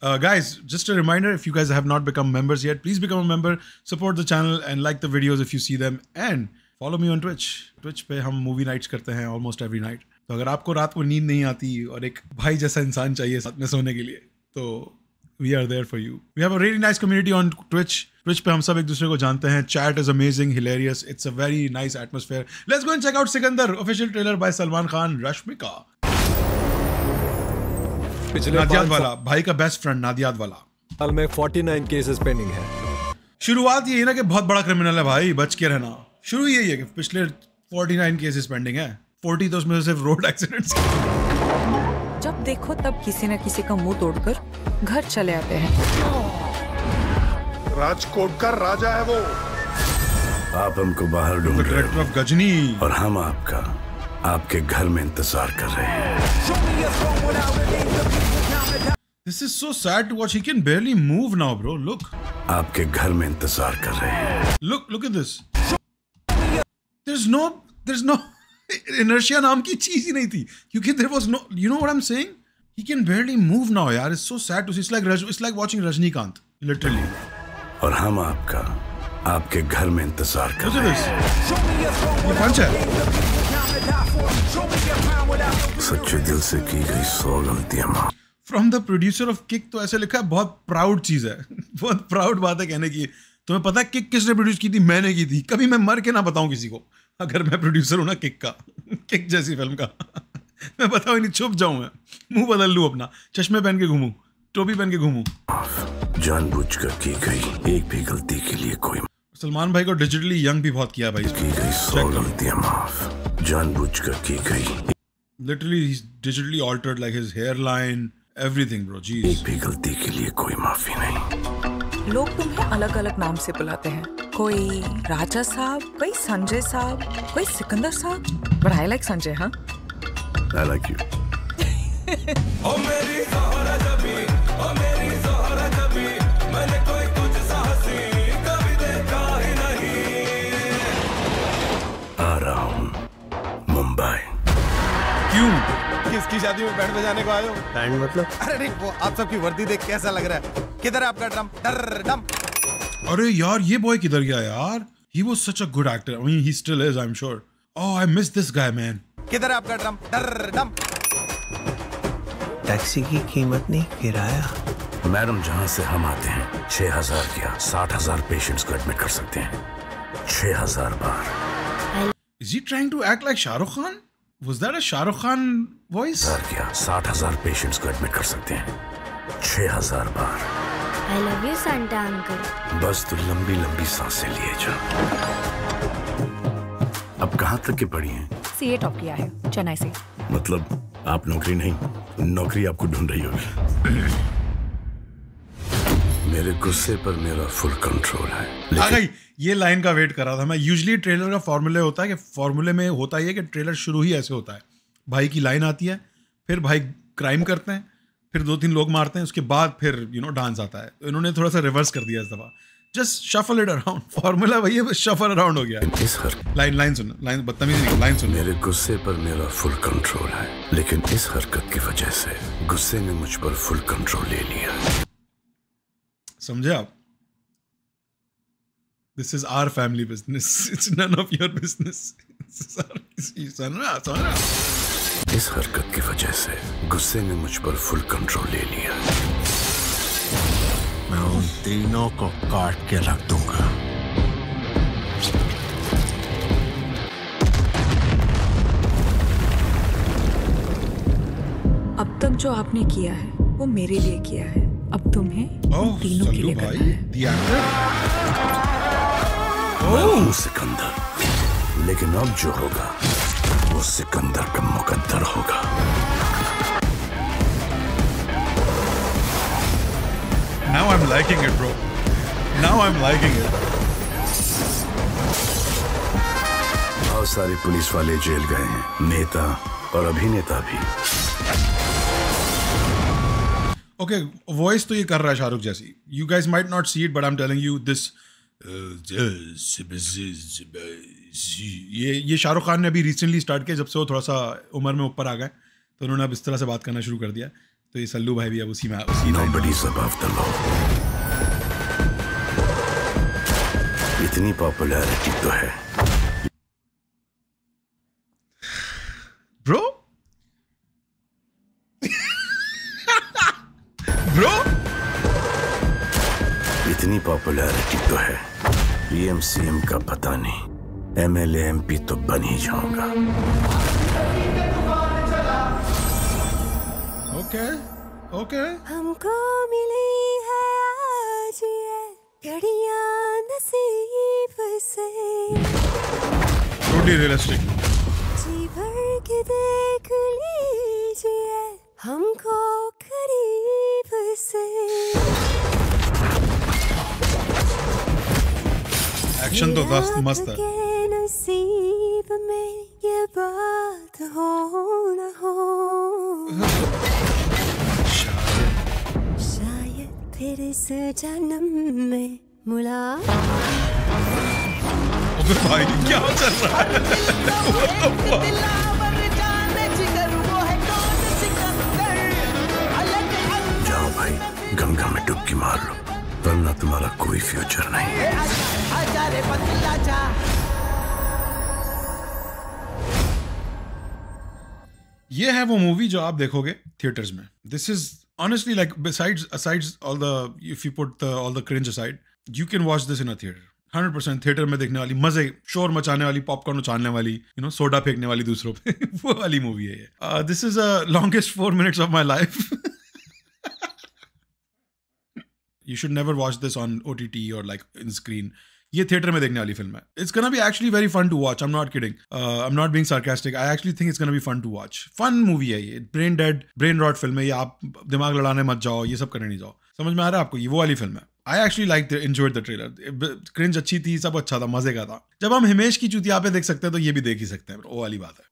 Guys, just a reminder, if you guys have not become members yet, please become a member, support the channel and like the videos if you see them, and follow me on Twitch. Twitch पे हम movie nights करते हैं almost every night. तो अगर आपको रात को नींद नहीं आती और एक भाई जैसा इंसान चाहिए साथ में सोने के लिए, तो we are there for you. We have a really nice community on Twitch. Twitch पे हम सब एक दूसरे को जानते हैं. Chat is amazing, hilarious. It's a very nice atmosphere. Let's go and check out Sikandar, official trailer by Salman Khan, Rashmika. Nadiad वाला, भाई का बेस्ट फ्रेंड नादियाद वाला. साल में 49 केसेस पेंडिंग है. शुरुआत ये है ना कि बहुत बड़ा क्रिमिनल है भाई, बच के रहना. शुरू यही है कि पिछले 49 केसेस पेंडिंग है. 40 तो उसमें से सिर्फ रोड एक्सीडेंट्स. जब देखो तब किसी न किसी का मुंह तोड़कर घर चले आते हैं. राजकोट का राजा है वो. आप हमको बाहर ढूंढ रहे डायरेक्टर ऑफ गजनी और हम आपके घर में इंतजार कर रहे हैं. This is so sad to watch. He can barely move now, bro. Look. आपके घर में इंतजार कर रहे हैं. Look at this. There's no inertia नाम की चीज ही नहीं थी. क्योंकि there was no, you know what I'm saying? He can barely move now, यार. It's so sad to see. It's like watching Rajnikant, literally. और हम आपके घर में इंतजार कर रहे हैं. ये पंच है. सच्चे दिल से की गई 100 गलतियां माफ. From the producer of kick तो ऐसे लिखा है. बहुत प्राउड चीज है. बहुत प्राउड बात है कहने की. तुम्हें पता है किक किसने प्रोड्यूस की थी? मैंने की थी. कभी मैं मर के ना बताऊं किसी को अगर मैं प्रोड्यूसर हूं ना किक का. किक जैसी फिल्म का. मैं बताऊं नहीं, छुप जाऊं मैं, मुंह बदल लूं अपना, चश्मे पहन के घूमूं, टोपी पहन के घूमूं. जानबूझकर की गई एक भी गलती के लिए कोई. सलमान भाई को डिजिटली यंग भी बहुत किया भाई. की गई 100 गलतियां माफ. जानबूझकर की गई. Literally, he's digitally altered like his hairline, everything, bro. Jeez. एक भी गलती के लिए कोई माफी नहीं. लोग तुम्हें अलग अलग नाम से बुलाते हैं. कोई राजा साहब, कोई संजय साहब, कोई सिकंदर साहब. But I like संजय, हाँ? I like you. ओ मेरी ज़हरा जबी, ओ मेरी ज़हरा जबी, मैंने कोई तुझ सा हंसी कभी देखा ही नहीं. आ रहा हूँ मुंबई. क्यों? किसकी शादी में बैंड बजाने को आए हो? बैंड मतलब? अरे नहीं, वो आप सबकी वर्दी देख के ऐसा लग रहा है. किधर है आपका ड्रम? डम. अरे यार, ये बॉय किधर गया यार? He was such a good actor. I mean, he still is, I'm sure. Oh, I miss this guy, man. किधर है आपका ड्रम? डम. टैक्सी की कीमत नहीं, किराया. मैडम, जहाँ से हम आते हैं 6000 क्या 60,000 पेशेंट्स को एडमिट कर सकते हैं 6000 बार. Is he trying to act like Shah Rukh Khan? Was that a Shah Rukh Khan voice? Sir क्या 60,000 पेशेंट्स को एडमिट कर सकते हैं 6000 बार. I love you, Santa uncle. बस तू लंबी लंबी सांसें लिए जा. अब कहाँ तक के पढ़ी हैं? सीए टॉप किया है चेन्नई से. मतलब आप नौकरी नहीं, नौकरी आपको ढूंढ रही होगी. मेरे गुस्से पर मेरा फुल कंट्रोल है. आ गई. ये लाइन का वेट कर रहा था मैं. यूजुअली ट्रेलर का फॉर्मूले होता है कि फॉर्मूले में होता ही है कि ट्रेलर शुरू ही ऐसे होता है. भाई की लाइन आती है, फिर भाई क्राइम करते हैं, फिर 2-3 लोग मारते हैं, उसके बाद फिर डांस आता है. तो इन्होंने थोड़ा सा रिवर्स कर दिया इस दफा. Just shuffle it around. Formula वही है, शफल अराउंड हो गया. लाइन सुन, लाइन बदतमीजी नहीं, लाइन सुन. मेरे गुस्से पर मेरा फुल कंट्रोल है, लेकिन इस हरकत की वजह से गुस्से ने मुझ पर फुल कंट्रोल ले लिया. समझे आप? This is our family business. It's none of your business. इस हरकत की वजह से गुस्से ने मुझ पर फुल कंट्रोल ले लिया. मैं उन तीनों को काट के रख दूंगा. अब तक जो आपने किया है वो मेरे लिए किया है. अब तुम्हें तीनों के लिए करना है. मैं हूँ सिकंदर, लेकिन अब जो होगा वो सिकंदर का मुकद्दर होगा. Now I'm liking it, bro. Now I'm liking it. बहुत सारे पुलिस वाले जेल गए हैं, नेता और अभिनेता भी. Okay, वॉइस तो ये कर रहा है शाहरुख जैसी. You guys might not see it, but I'm telling you this. ये शाहरुख खान ने अभी रिसेंटली स्टार्ट किया, जब से वो थोड़ा सा उम्र में ऊपर आ गए, तो उन्होंने अब इस तरह से बात करना शुरू कर दिया. तो ये सल्लू भाई भी अब उसी line में। Nobody's above the law. इतनी पॉपुलैरिटी तो है। Bro? Bro? इतनी पॉपुलैरिटी तो है, पीएम सीएम का पता नहीं, एमएलए एमपी तो बन ही जाऊंगा। Okay. हमको मिली है आज ये घड़ियां नसीब से, Totally realistic. जी भर के देख लीजिए हमको करीब से। Action तो मस्त है। के नसीब में ये बात हो न हो, शायद फिर इस जन्म में अबे भाई क्या चल रहा है? जाओ भाई, गंगा में डुबकी मार लो, वरना तुम्हारा कोई फ्यूचर नहीं। ये है वो मूवी जो आप देखोगे थिएटर्स में। This is honestly like besides all the, if you put all the cringe aside, you can watch this in a theater. 100% theatre में देखने वाली, मजे, शोर मचाने वाली, पॉपकॉर्न उछालने वाली, सोडा फेंकने वाली दूसरों पे वो वाली मूवी है ये। This is longest 4 minutes of my life. You should never watch this on OTT or like in screen. ये थिएटर में देखने वाली फिल्म है। It's gonna be actually very fun to watch. I'm not kidding. I'm not being sarcastic. I actually think it's gonna be fun to watch. Fun movie है ये। Brain dead, brain rot film है ये। आप दिमाग लड़ाने मत जाओ, ये सब करने नहीं जाओ। समझ में आ रहा है आपको? ये वो वाली फिल्म है। I actually enjoyed the trailer. Cringe अच्छी थी, सब अच्छा था, मजे का था। जब हम हिमेश की चुतिया पे देख सकते हैं तो ये भी देख ही सकते हैं। वो वाली बात है।